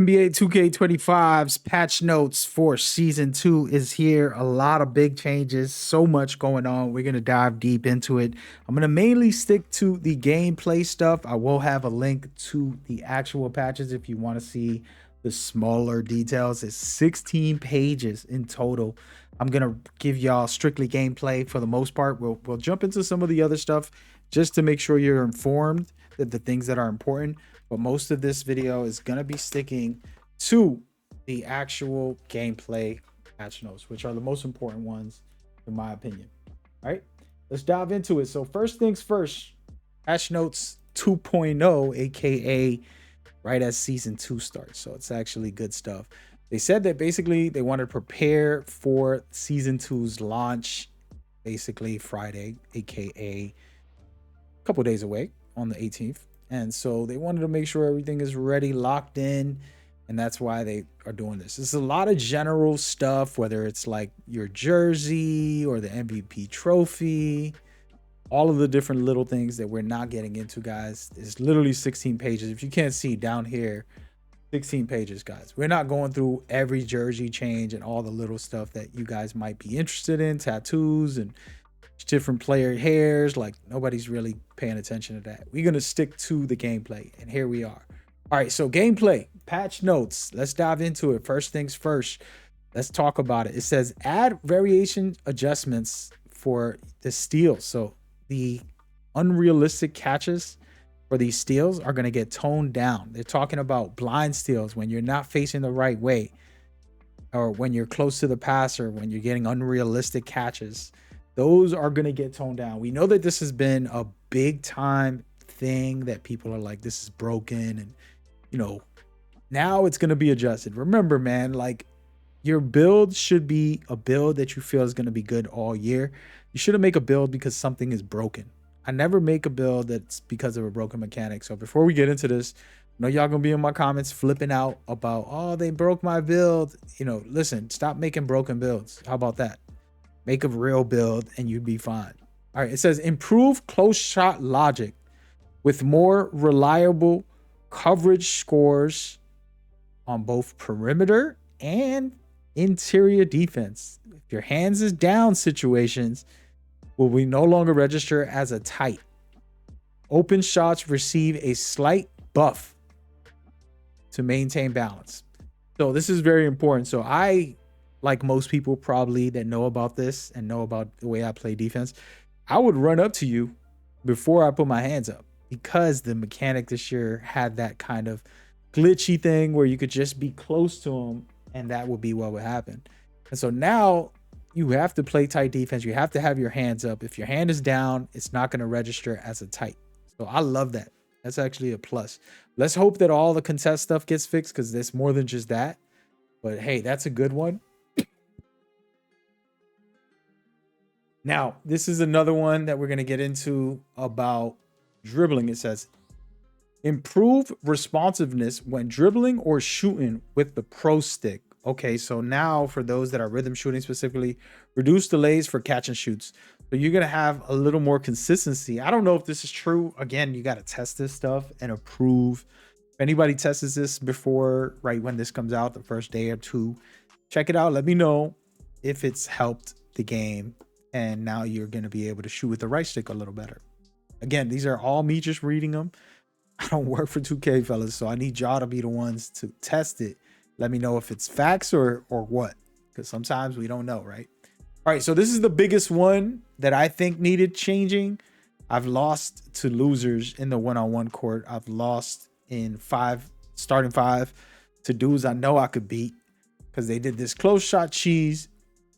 NBA 2K25's patch notes for season 2 is here. A lot of big changes, so much going on. We're going to dive deep into it. I'm going to mainly stick to the gameplay stuff. I will have a link to the actual patches if you want to see the smaller details. It's 16 pages in total. I'm going to give y'all strictly gameplay for the most part. We'll jump into some of the other stuff just to make sure you're informed that the things that are important. But most of this video is going to be sticking to the actual gameplay patch notes, which are the most important ones, in my opinion. All right, let's dive into it. So first things first, patch notes 2.0, aka right as season 2 starts. So it's actually good stuff. They said that basically they want to prepare for season 2's launch, basically Friday, aka a couple days away on the 18th. And so they wanted to make sure everything is ready, locked in. And that's why they are doing this. It's a lot of general stuff, whether it's like your jersey or the MVP trophy, all of the different little things that we're not getting into, guys. It's literally 16 pages. If you can't see down here, 16 pages, guys. We're not going through every jersey change and all the little stuff that you guys might be interested in, tattoos and different player hairs. Like, nobody's really paying attention to that. We're going to stick to the gameplay, and here we are. All right, so gameplay, patch notes. Let's dive into it. First things first, let's talk about it. It says add variation adjustments for the steals. So the unrealistic catches for these steals are going to get toned down. They're talking about blind steals when you're not facing the right way, or when you're close to the passer, when you're getting unrealistic catches. Those are going to get toned down. We know that this has been a big time thing that people are like, this is broken. And, you know, now it's going to be adjusted. Remember, man, like, your build should be a build that you feel is going to be good all year. You shouldn't make a build because something is broken. I never make a build that's because of a broken mechanic. So before we get into this, I know y'all going to be in my comments flipping out about, oh, they broke my build. You know, listen, stop making broken builds. How about that? Make a real build and you'd be fine. All right, it says improve close shot logic with more reliable coverage scores on both perimeter and interior defense. If your hands is down situations will we no longer register as a tight. Open shots receive a slight buff to maintain balance. So this is very important. So I, like most people probably that know about this and know about the way I play defense, I would run up to you before I put my hands up, because the mechanic this year had that kind of glitchy thing where you could just be close to them and that would be what would happen. And so now you have to play tight defense. You have to have your hands up. If your hand is down, it's not going to register as a tight. So I love that. That's actually a plus. Let's hope that all the contest stuff gets fixed, because there's more than just that. But hey, that's a good one. Now, this is another one that we're going to get into about dribbling. It says, improve responsiveness when dribbling or shooting with the pro stick. Okay, so now for those that are rhythm shooting specifically, reduce delays for catch and shoots. So you're going to have a little more consistency. I don't know if this is true. Again, you got to test this stuff and approve. If anybody tests this before, right when this comes out, the first day or two, check it out. Let me know if it's helped the game. And now you're going to be able to shoot with the right stick a little better. Again, these are all me just reading them. I don't work for 2K, fellas, so I need y'all to be the ones to test it. Let me know if it's facts or what, because sometimes we don't know, right? All right, so this is the biggest one that I think needed changing. I've lost to losers in the one-on-one court. I've lost in starting five to dudes I know I could beat, because they did this close shot cheese.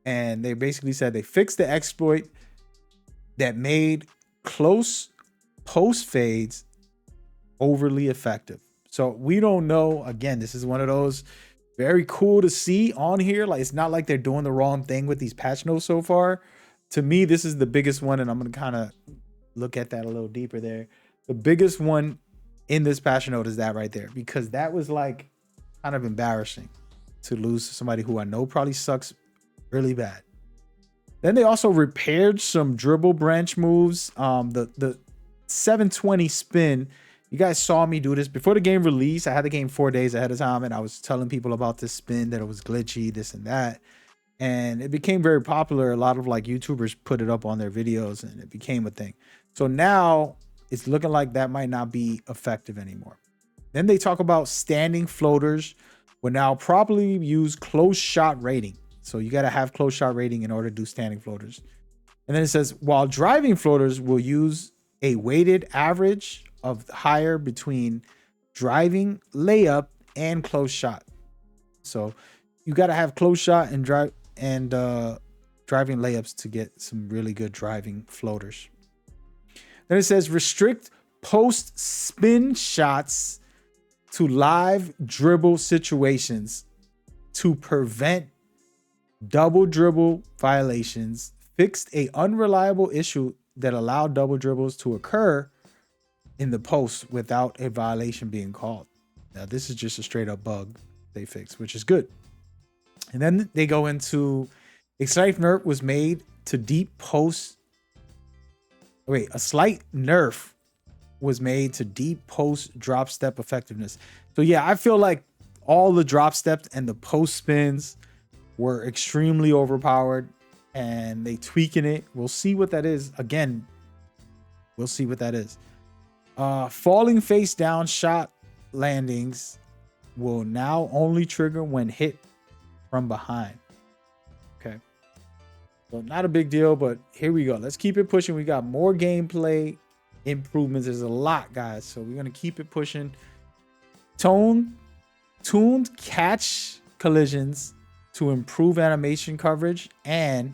And they basically said they fixed the exploit that made close post fades overly effective. So we don't know. Again, this is one of those very cool to see on here. Like, it's not like they're doing the wrong thing with these patch notes so far. To me, this is the biggest one, and I'm going to kind of look at that a little deeper there. The biggest one in this patch note is that right there, because that was like kind of embarrassing to lose to somebody who I know probably sucks really bad. Then they also repaired some dribble branch moves. The 720 spin You guys saw me do this before the game released. I had the game 4 days ahead of time, and I was telling people about this spin, that it was glitchy, this and that. And it became very popular. A lot of like YouTubers put it up on their videos, and it became a thing. So now it's looking like that might not be effective anymore. Then they talk about standing floaters will now properly use close shot rating. So you got to have close shot rating in order to do standing floaters. And then it says, while driving floaters will use a weighted average of higher between driving, layup, and close shot. So you got to have close shot and driving layups to get some really good driving floaters. Then it says restrict post spin shots to live dribble situations to prevent double dribble violations. Fixed a unreliable issue that allowed double dribbles to occur in the post without a violation being called. Now this is just a straight up bug they fixed, which is good. And then they go into a slight nerf was made to deep post. Wait, a slight nerf was made to deep post drop step effectiveness. So yeah, I feel like all the drop steps and the post spins were extremely overpowered, and they tweaking it. We'll see what that is. Again, we'll see what that is. Falling face down shot landings will now only trigger when hit from behind. Okay. So not a big deal, but here we go. Let's keep it pushing. We got more gameplay improvements. There's a lot, guys. So we're going to keep it pushing. Tuned catch collisions to improve animation coverage and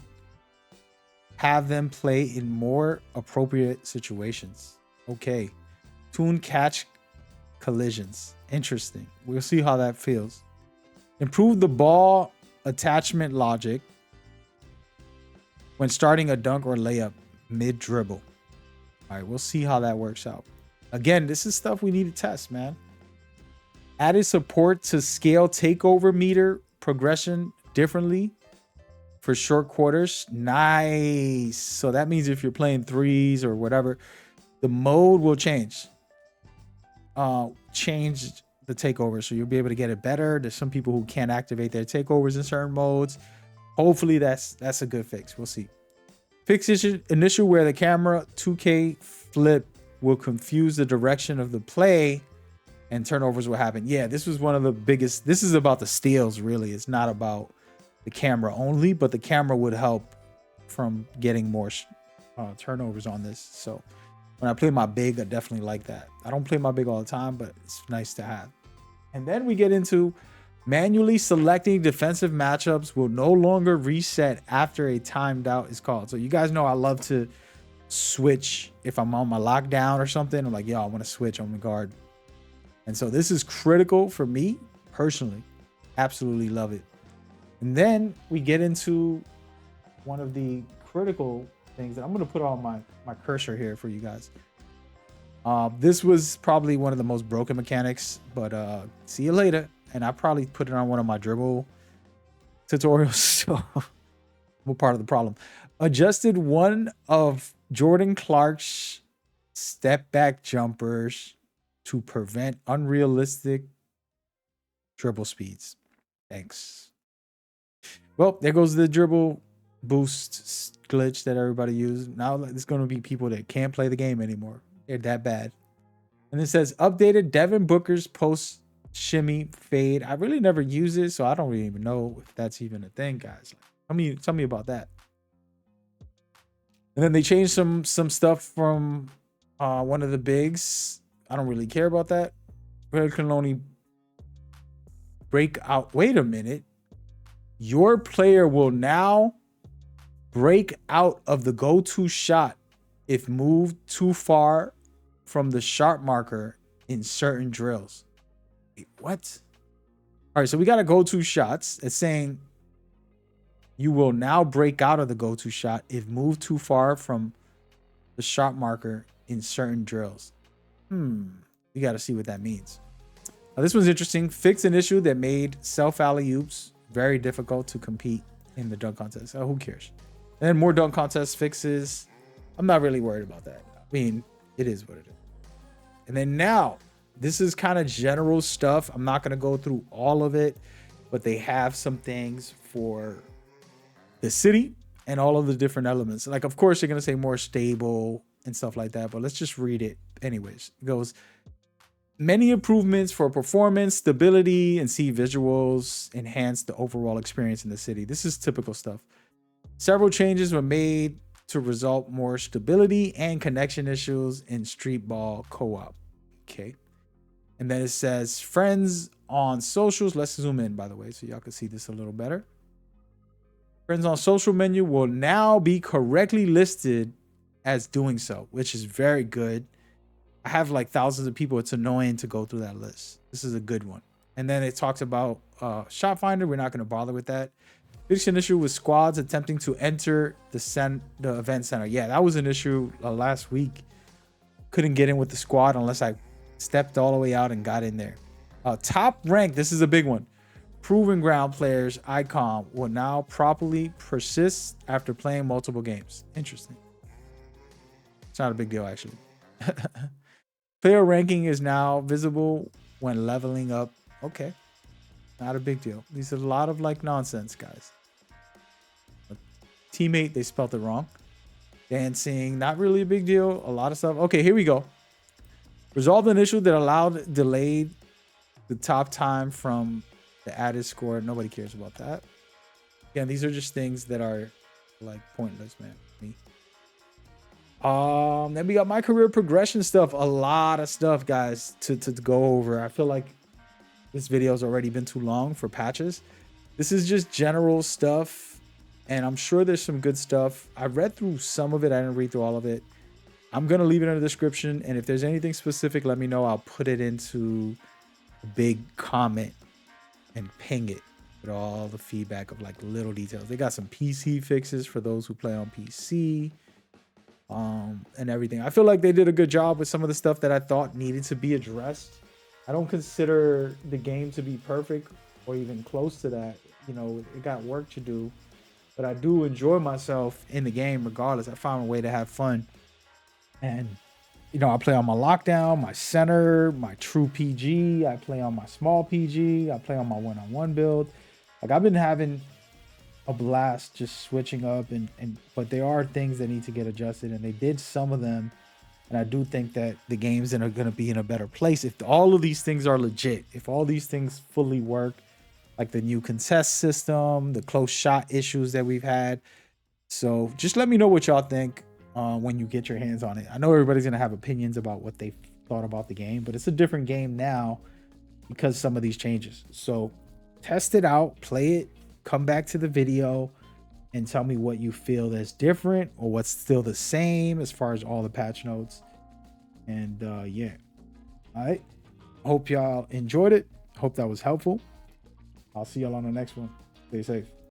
have them play in more appropriate situations. Okay. Tuned catch collisions. Interesting. We'll see how that feels. Improve the ball attachment logic when starting a dunk or layup mid dribble. All right, we'll see how that works out. Again, this is stuff we need to test, man. Added support to scale takeover meter progression differently for short quarters. Nice. So that means if you're playing threes or whatever, the mode will change. Change the takeover, so you'll be able to get it better. There's some people who can't activate their takeovers in certain modes. Hopefully that's a good fix. We'll see. Fix an issue where the camera 2K flip will confuse the direction of the play and turnovers will happen. Yeah, this was one of the biggest. This is about the steals, really. It's not about the camera only, but the camera would help from getting more turnovers on this. So when I play my big, I definitely like that. I don't play my big all the time, but it's nice to have. And then we get into manually selecting defensive matchups will no longer reset after a timed out is called. So you guys know I love to switch if I'm on my lockdown or something. I'm like, yo, I want to switch on the guard. And so this is critical for me personally. Absolutely love it. And then we get into one of the critical things that I'm going to put on my cursor here for you guys. This was probably one of the most broken mechanics, but see you later. And I probably put it on one of my dribble tutorials. So I'm a part of the problem. Adjusted one of Jordan Clark's step back jumpers to prevent unrealistic dribble speeds. Thanks. Well, there goes the dribble boost glitch that everybody used. Now it's going to be people that can't play the game anymore. They're that bad. And it says updated Devin Booker's post shimmy fade. I really never use it, so I don't really even know if that's even a thing, guys. Tell me about that. And then they changed some stuff from one of the bigs. I don't really care about that. Player can only break out. Wait a minute. Your player will now break out of the go-to shot if moved too far from the sharp marker in certain drills. Wait, what? All right, so we got a go-to shots. It's saying you will now break out of the go-to shot if moved too far from the sharp marker in certain drills. We got to see what that means. Now, this one's interesting. Fix an issue that made self alley-oops very difficult to compete in the dunk contest. Oh, who cares? And then more dunk contest fixes. I'm not really worried about that. I mean, it is what it is. And then now, this is kind of general stuff. I'm not going to go through all of it, but they have some things for the city and all of the different elements. Like, of course, they're going to say more stable and stuff like that, but let's just read it anyways. It goes, many improvements for performance, stability, and see visuals enhance the overall experience in the city. This is typical stuff. Several changes were made to result more stability and connection issues in street ball co-op. Okay. And then it says friends on socials. Let's zoom in, by the way, so y'all can see this a little better. Friends on social menu will now be correctly listed as doing so, which is very good. I have like thousands of people. It's annoying to go through that list. This is a good one. And then it talks about shot finder. We're not going to bother with that. Fixed an issue with squads attempting to enter the event center. Yeah, that was an issue last week. Couldn't get in with the squad unless I stepped all the way out and got in there. Top rank. This is a big one. Proving ground players icon will now properly persist after playing multiple games. Interesting. It's not a big deal, actually. Player ranking is now visible when leveling up. Okay. Not a big deal. These are a lot of like nonsense, guys. Teammate, they spelled it wrong. Dancing, not really a big deal. A lot of stuff. Okay, here we go. Resolved an issue that delayed the top time from the added score. Nobody cares about that. Again, these are just things that are like pointless, man. Then we got my career progression stuff. A lot of stuff, guys, to go over. I feel like this video has already been too long for patches. This is just general stuff, and I'm sure there's some good stuff. I read through some of it. I didn't read through all of it. I'm gonna leave it in the description, and if there's anything specific, let me know. I'll put it into a big comment and ping it with all the feedback of like little details. They got some PC fixes for those who play on PC. And everything. I feel like they did a good job with some of the stuff that I thought needed to be addressed. I don't consider the game to be perfect or even close to that. You know, it got work to do, but I do enjoy myself in the game regardless. I found a way to have fun. And, you know, I play on my lockdown, my center, my true PG. I play on my small PG. I play on my one-on-one build. Like, I've been having a blast just switching up, but there are things that need to get adjusted, and they did some of them. And I do think that the games are going to be in a better place if all of these things are legit. If all these things fully work, like the new contest system, the close shot issues that we've had. So just let me know what y'all think when you get your hands on it. I know everybody's going to have opinions about what they thought about the game, but it's a different game now because some of these changes. So test it out, play it, come back to the video and tell me what you feel that's different or what's still the same as far as all the patch notes. And yeah, all right, hope y'all enjoyed it. Hope that was helpful. I'll see y'all on the next one. Stay safe.